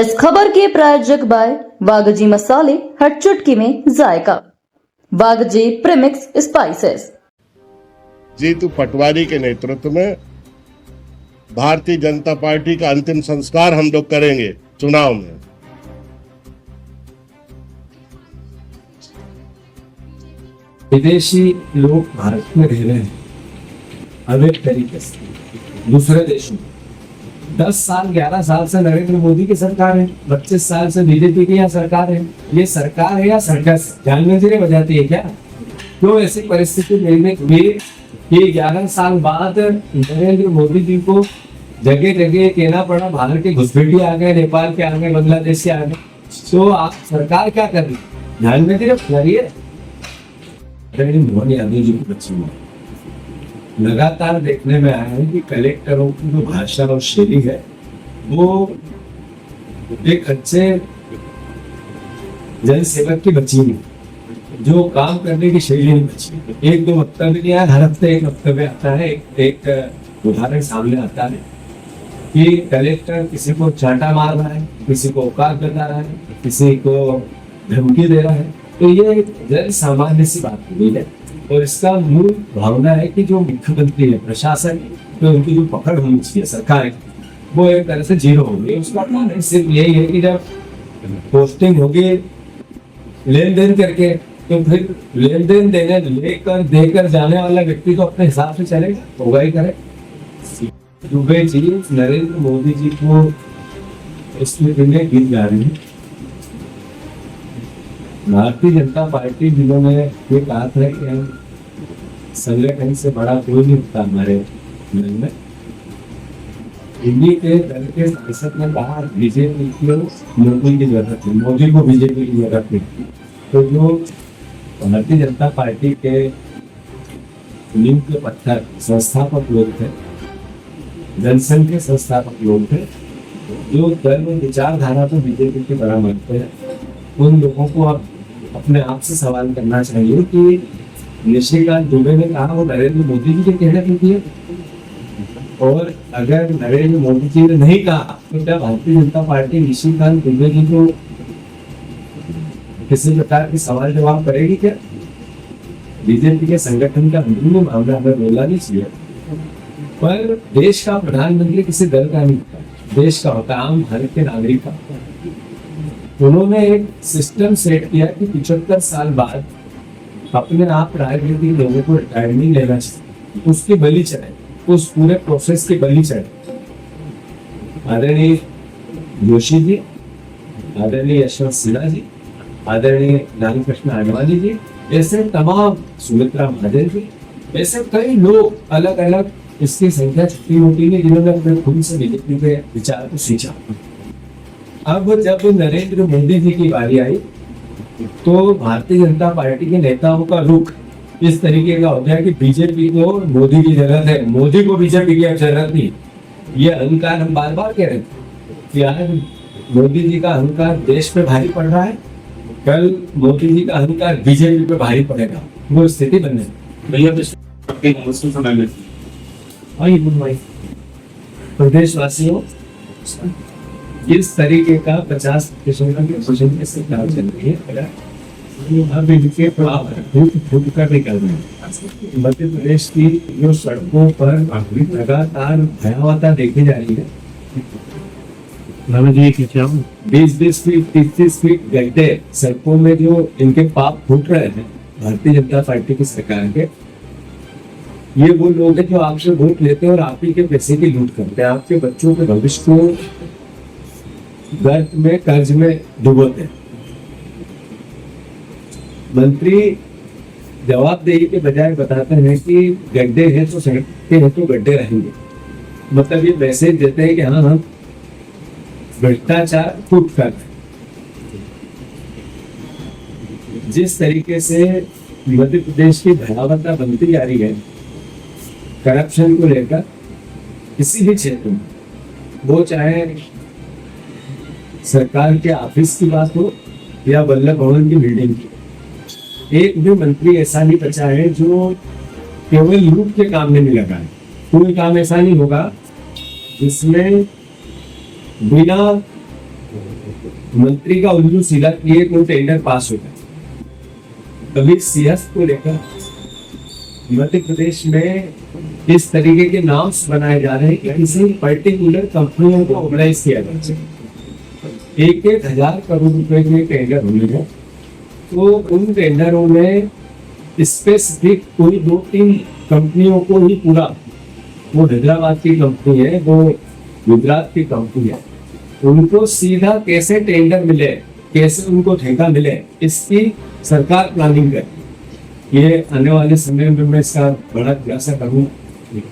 इस खबर के प्रायोजक बाय वागजी मसाले, हर चुटकी में जायका। वागजी प्रीमिक्स स्पाइसेस। जीतू पटवारी के नेतृत्व में भारतीय जनता पार्टी का अंतिम संस्कार हम लोग करेंगे चुनाव में। विदेशी लोग भारत में रह रहे हैं अवैध तरीके से दूसरे देशों में। 10 साल 11 साल से नरेंद्र मोदी की सरकार है, 25 साल से बीजेपी की यहाँ सरकार है। ये सरकार है या सर्कस? जान नजरें बजाती है क्या? क्यों ऐसी परिस्थिति निर्मित हुई कि 11 साल बाद नरेंद्र मोदी जी को जगह जगह कहना पड़ा, बाहर के घुसपैठी आ गए, नेपाल के आ गए, बांग्लादेश के आ गए। तो आप सरकार क्या कर रही है? ध्यान में सिर्फ करिए मोहन यादव जी को बच्ची में लगातार देखने में आया है कि कलेक्टरों की जो भाषा और शैली है वो एक अच्छे जनसेवक की बची नहीं, जो काम करने की शैली नहीं बची। एक दो वक्तव्य नहीं आया, हर हफ्ते एक वक्तव्य आता है, एक उदाहरण सामने आता है कि कलेक्टर किसी को चांटा मार रहा है, किसी को औकात बता रहा है, किसी को धमकी दे रहा है। तो ये जन सामान्य सी बात हुई है और इसका मूल भावना है कि जो मुख्यमंत्री है, प्रशासन, तो उनकी जो पकड़ होनी चाहिए सरकार की, वो एक तरह से जीरो हो गई। उसका कारण सिर्फ यही है कि जब पोस्टिंग होगी लेन देन करके, तो फिर लेन देन देने लेकर देकर जाने वाला व्यक्ति तो अपने हिसाब से चलेगा, होगा ही करे। दुबे जी नरेंद्र मोदी जी को इसमें गीत गा रहे हैं। भारतीय जनता पार्टी जिन्होंने ये कहा था कि हम संगठन से बड़ा कोई नहीं होता हमारे मन में, इन्हीं के दल के सांसद ने कहा बीजेपी को मोदी की जरूरत है, मोदी को बीजेपी की जरूरत नहीं। तो जो भारतीय जनता पार्टी के नींव के पत्थर संस्थापक लोग थे, जनसंघ के संस्थापक लोग थे, जो दल में विचारधारा को बीजेपी की तरह मानते हैं, उन लोगों को अब अपने आप से सवाल करना चाहिए कि निशिकांत दुबे ने कहा वो नरेंद्र मोदी जी के कहने पर दिए, और अगर नरेंद्र मोदी जी ने नहीं कहा तो क्या भारतीय जनता पार्टी निशिकांत दुबे जी को किसी प्रकार की सवाल जवाब करेगी क्या? बीजेपी के संगठन का अंदरूनी मामला हमें बोलना नहीं चाहिए, पर देश का प्रधानमंत्री किसी दल का नहीं होता, देश का होता, आम भारत के नागरिक का। उन्होंने एक सिस्टम सेट किया कि 75 साल बाद अपने आप राजनीतिक लोगों को रिटायरमेंट लेना चाहिए, उसकी बलि चढ़े, उस पूरे प्रोसेस की बलि चढ़े। आदरणीय जोशी जी, आदरणीय यशवंत सिन्हा जी, आदरणीय लालकृष्ण आडवाणी जी, ऐसे तमाम, सुमित्रा महाजन जी, ऐसे कई लोग अलग अलग, इसकी संख्या छुट्टी होती है, जिन्होंने अपने खुद से बीजेपी के विचार को सींचा। अब जब नरेंद्र मोदी जी की बारी आई तो भारतीय जनता पार्टी के नेताओं का रुख इस तरीके का हो गया कि बीजेपी को मोदी की जरूरत है, मोदी को बीजेपी की जरूरत नहीं। ये अहंकार हम बार बार कह रहे थे कि आज मोदी जी का अहंकार देश पे भारी पड़ रहा है, कल मोदी जी का अहंकार बीजेपी पे भारी पड़ेगा, वो स्थिति बन रही। प्रदेशवासियों, इस तरीके का 50% से काम चल रही है। अब इनके फूट कर निकल रहे हैं। मध्य प्रदेश की जो सड़कों पर लगातार भयावहता देखी जा रही है, 20-20 फीट 30-30 फीट गड्ढे सड़कों में जो इनके पाप फूट रहे हैं भारतीय जनता पार्टी की सरकार के, ये वो लोग हैं जो आपसे वोट लेते हैं और आप ही के पैसे की लूट करते हैं, आपके बच्चों के भविष्य को गर्त में, कर्ज में डुबोते। मंत्री जवाबदेही के बजाय बताते हैं कि गड्ढे हैं तो सड़कें हैं तो गड्ढे रहेंगे। मतलब ये मैसेज देते हैं कि हाँ हम भ्रष्टाचार टूट कर। जिस तरीके से मध्य प्रदेश की भयावहता बनती जा रही है करप्शन को लेकर, किसी भी क्षेत्र में, वो चाहे सरकार के ऑफिस की बात हो या वल्लभ भवन की बिल्डिंग की, एक भी मंत्री ऐसा नहीं बचा है जो केवल लूट के काम में नहीं लगा है। कोई काम ऐसा नहीं होगा जिसमें बिना मंत्री का उल्लू सीधा किए तो टेंडर पास हो गया। अभी सियासत को लेकर मध्य प्रदेश में इस तरीके के नाम्स बनाए जा रहे हैं कि किसी पर्टिकुलर कंपनियों को ऑर्गेनाइज किया जाए। 1,000 करोड़ रुपए के टेंडर होंगे, तो उन टेंडरों में स्पेसिफिक कोई 2-3 कंपनियों को ही पूरा, वो हैदराबाद की कंपनी है, वो गुजरात की कंपनी है, उनको सीधा कैसे टेंडर मिले, कैसे उनको ठेका मिले, इसकी सरकार प्लानिंग करे। ये आने वाले समय में मैं इसका बड़ा खुलासा करूँ।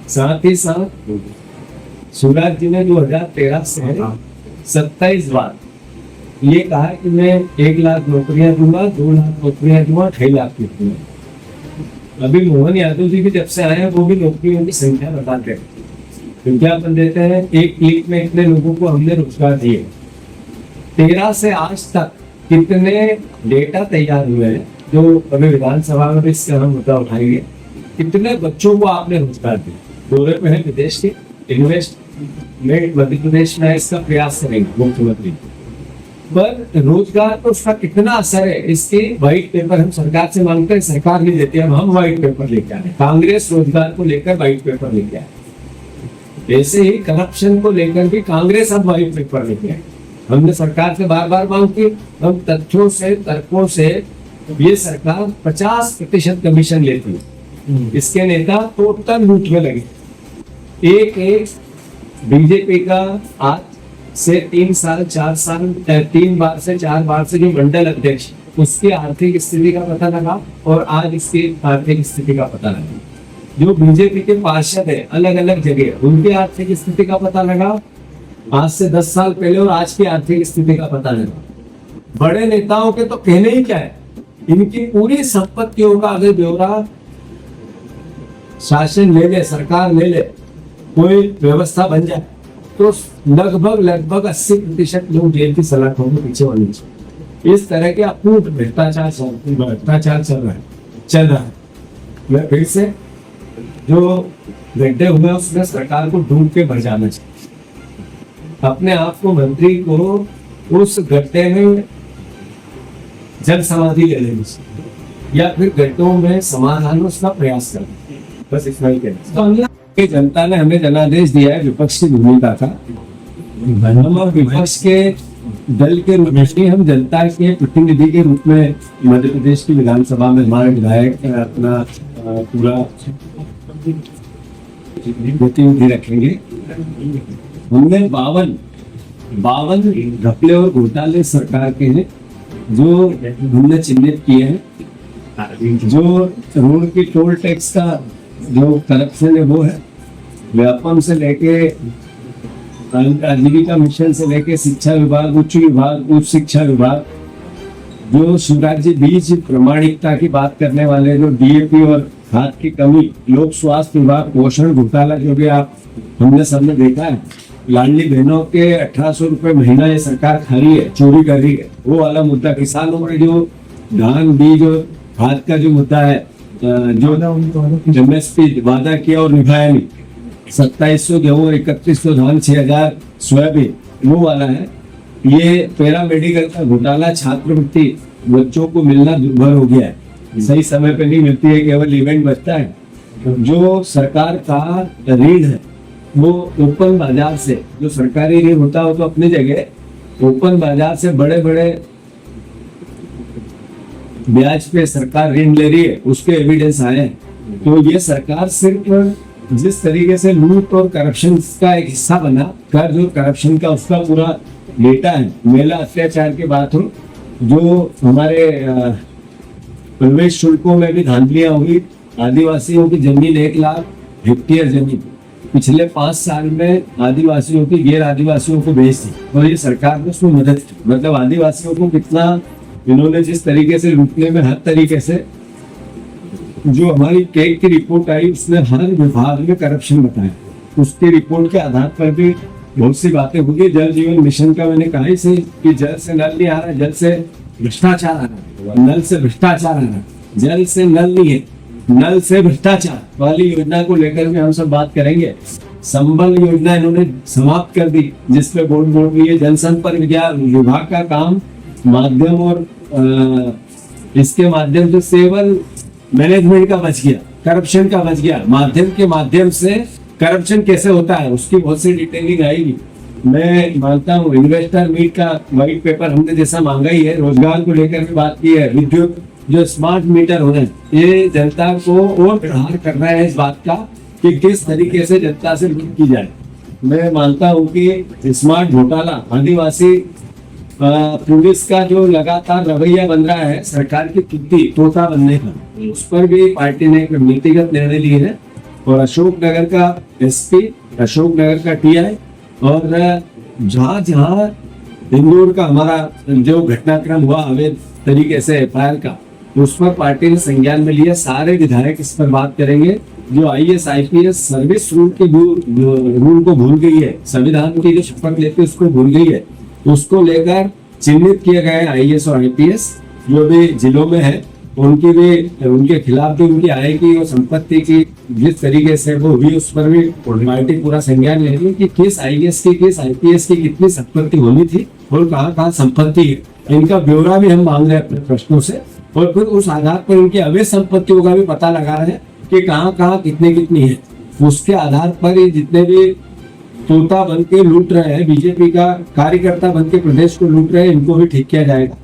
साथ ही साथ शिवराज जी ने 2013 से 27 बार ये कहा कि मैं 1 लाख नौकरियां दूंगा, 2 लाख नौकरियां दूंगा, 6 लाख की दूंगा। अभी मोहन यादव जी भी जब से आए हैं वो भी नौकरियों की संख्या बताते हैं, विज्ञापन देते हैं, 1 क्लिक में इतने लोगों को हमने रोजगार दिए। 13 से आज तक कितने डेटा तैयार हुए हैं, जो अभी विधानसभा में भी इसका हम मुद्दा उठाएंगे, कितने बच्चों को आपने रोजगार दिया। दौरे पे है विदेश के इन्वेस्टमेंट, मध्य प्रदेश में इसका प्रयास करेंगे मुख्यमंत्री, पर रोजगार पर उसका कितना असर है इसके व्हाइट पेपर हम सरकार से मांगते हैं, सरकार नहीं देती है। हम व्हाइट पेपर लेके आए, कांग्रेस रोजगार को लेकर व्हाइट पेपर लेके आए। ऐसे ही करप्शन को लेकर भी कांग्रेस अब व्हाइट पेपर लेके आए। हमने सरकार से बार बार मांग की, हम तथ्यों से तर्कों से, ये सरकार 50% कमीशन लेती है, इसके नेता टोटल लूट में लगे। एक बीजेपी का आज से 3 साल 4 साल 3 बार से 4 बार से जो मंडल अध्यक्ष, उसकी आर्थिक स्थिति का पता लगा और आज इसकी आर्थिक स्थिति का पता लगा। जो बीजेपी के पार्षद है अलग अलग जगह, उनकी आर्थिक स्थिति का पता लगा आज से 10 साल पहले, और आज की आर्थिक स्थिति का पता लगा। बड़े नेताओं के तो कहने ही क्या है, इनकी पूरी संपत्तियों का अगर ब्यौरा शासन ले ले, सरकार ले ले, कोई व्यवस्था बन जाए, तो लगभग 80% लोग जेल की सलाखों में पीछे होने चाहिए। इस तरह के अपूर्व भ्रष्टाचार चल रहा है। मैं फिर से जो गड्ढे हुए उसमें सरकार को ढूंढ के भर जाना चाहिए। अपने आप को, मंत्री को उस गड्ढे में जल समाधि ले लेनी चाहिए, या फिर गड्ढों में समाधान उसका प्रयास करना। बस इतना ही कहना। तो जनता ने हमें जनादेश दिया है विपक्ष की भूमिका का। हम विपक्ष के दल के रूप में, हम जनता के प्रतिनिधि के रूप में मध्य प्रदेश की विधानसभा में हमारे विधायक अपना पूरा गतिविधि रखेंगे। हमने 52 घपले और घोटाले सरकार के हैं जो हमने चिन्हित किए हैं। जो रोड की टोल टैक्स का जो करप्शन है वो है, व्यापम से लेके आजीविका मिशन से लेके शिक्षा विभाग, उच्च शिक्षा विभाग, जो शिवराज जी बीज प्रमाणिकता की बात करने वाले, जो डीएपी और खाद की कमी, लोक स्वास्थ्य विभाग, पोषण घोटाला जो भी आप हमने सबने देखा है, लाडली बहनों के 1800 रुपए महीना ये सरकार खा रही है, चोरी कर रही है, वो वाला मुद्दा। किसानों में जो धान बीज और खाद का जो मुद्दा है, जो एमएसपी वादा किया और निभाया नहीं, 2700 गेहूं, 3100 धान, 6000 सोयाबीन, वो वाला है। ये पैरा मेडिकल का घोटाला, छात्रवृत्ति बच्चों को मिलना दुर्भर हो गया है, सही समय पे नहीं मिलती है, केवल इवेंट बचता है। जो सरकार का ऋण है वो ओपन बाजार से, जो सरकारी ऋण होता है तो अपनी जगह ओपन बाजार से बड़े बड़े ब्याज पे सरकार ऋण ले रही है, उसके एविडेंस आए हैं। तो ये सरकार सिर्फ जिस तरीके से लूट और करप्शन का एक हिस्सा बना, कर्ज और करप्शन का उसका पूरा डेटा है। महिला अत्याचार की बात हो, जो हमारे प्रवेश शुल्कों में भी धांधलियां हुई, आदिवासियों की जमीन 1 लाख हेक्टेयर जमीन पिछले 5 साल में आदिवासियों की गैर आदिवासियों को बेच दी, और ये सरकार ने उसमें मदद की। मतलब आदिवासियों को कितना इन्होंने जिस तरीके से लूटने में, हर तरीके से, जो हमारी टेक की रिपोर्ट आई उसने हर विभाग में करप्शन बताया, उसकी रिपोर्ट के आधार पर भी बहुत सी बातें होगी। जल जीवन मिशन का मैंने कहा इसे कि जल से नल नहीं आ रहा, जल से भ्रष्टाचार आ रहा है, नल से भ्रष्टाचार आ रहा है, जल से नल नहीं है, नल से भ्रष्टाचार वाली योजना को लेकर भी हम सब बात करेंगे। संबल योजना इन्होंने समाप्त कर दी, जिसपे बोर्ड बोल रही है जनसंपर्क विभाग का काम माध्यम और इसके माध्यम से केवल मैनेजमेंट का बच गया, करप्शन का बच गया। माध्यम के माध्यम से करप्शन कैसे होता है उसकी बहुत सी डिटेलिंग आएगी। मैं मानता हूँ इन्वेस्टर मीट का व्हाइट पेपर हमने जैसा मांगा ही है, रोजगार को लेकर भी बात की है, विद्युत जो स्मार्ट मीटर हो रहे हैं, ये जनता को और प्रहार कर रहा है इस बात का कि किस तरीके से जनता से लूट की जाए। मैं मानता हूँ कि स्मार्ट घोटाला, आदिवासी पुलिस का जो लगातार रवैया बन रहा है सरकार की कुत्ती तोता बनने का, उस पर भी पार्टी ने एक नीतिगत निर्णय लिए है। और अशोकनगर का एसपी, अशोकनगर का टीआई और जहाँ जहाँ इंदौर का हमारा जो घटनाक्रम हुआ अवैध तरीके से एफआईआर का, उस पर पार्टी ने संज्ञान में लिया। सारे विधायक इस पर बात करेंगे। जो आईएएस आईपीएस सर्विस रूल को भूल गई है, संविधान की जो शपथ लेते उसको भूल गई है, उसको लेकर चिन्हित किए गए आईएएस और आईपीएस जो भी जिलों में है, उनकी भी, उनके खिलाफ भी उनकी आय की और संपत्ति की जिस तरीके से वो हुई उस पर भी पार्टी पूरा संज्ञान ले रही कि किस आईएएस की किस आईपीएस की कितनी संपत्ति होनी थी और कहाँ कहाँ संपत्ति है। इनका ब्यौरा भी हम मांग रहे हैं अपने प्रश्नों से, और फिर उस आधार पर इनकी अवैध संपत्तियों का भी पता लगा रहे हैं कि कहाँ कहाँ कितनी कितनी है। उसके आधार पर ये जितने भी तोता बन के लूट रहे हैं, बीजेपी का कार्यकर्ता बन के प्रदेश को लूट रहे हैं, इनको भी ठीक किया जाएगा।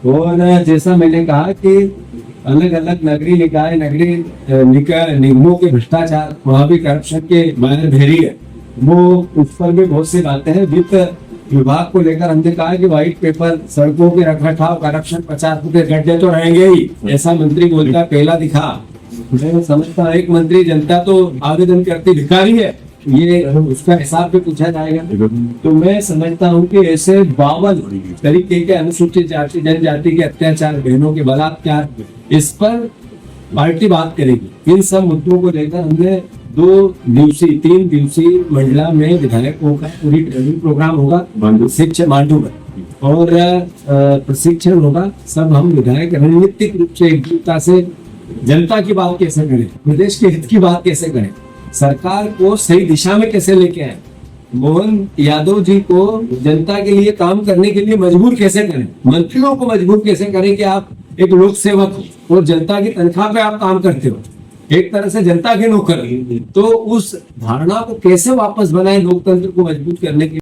और जैसा मैंने कहा कि अलग अलग नगरीय निकाय, नगरीय निगमों के भ्रष्टाचार, वहां भी करप्शन के मायर भेरी है, वो उस पर भी बहुत सी बातें हैं। वित्त विभाग को लेकर हमने कहा कि व्हाइट पेपर, सड़कों के रखरखाव, करप्शन, 50 रुपए गड्ढे तो रहेंगे ही, ऐसा मंत्री बोलता पहला दिखा। मैं समझता एक मंत्री जनता तो आवेदन करती भिखारी है, ये उसका हिसाब भी पूछा जाएगा। तो मैं समझता हूँ कि ऐसे 52 तरीके के अनुसूचित जाति जनजाति के अत्याचार, बहनों के बलात्कार, इस पर पार्टी बात करेगी। इन सब मुद्दों को लेकर हमने 3 दिवसीय मंडला में विधायकों का पूरी ट्रेनिंग प्रोग्राम होगा, शिक्षण मांडू में, और प्रशिक्षण होगा। सब हम विधायक रणनीतिक रूप से एकजुटता से जनता की बात कैसे करें, प्रदेश के हित की बात कैसे करें, सरकार को सही दिशा में कैसे लेके आए, मोहन यादव जी को जनता के लिए काम करने के लिए मजबूर कैसे करें, मंत्रियों को मजबूर कैसे करें कि आप एक लोक सेवक हो और जनता की तनख्वाह पे आप काम करते हो, एक तरह से जनता के नौकर। तो उस धारणा को कैसे वापस बनाए लोकतंत्र को मजबूत करने के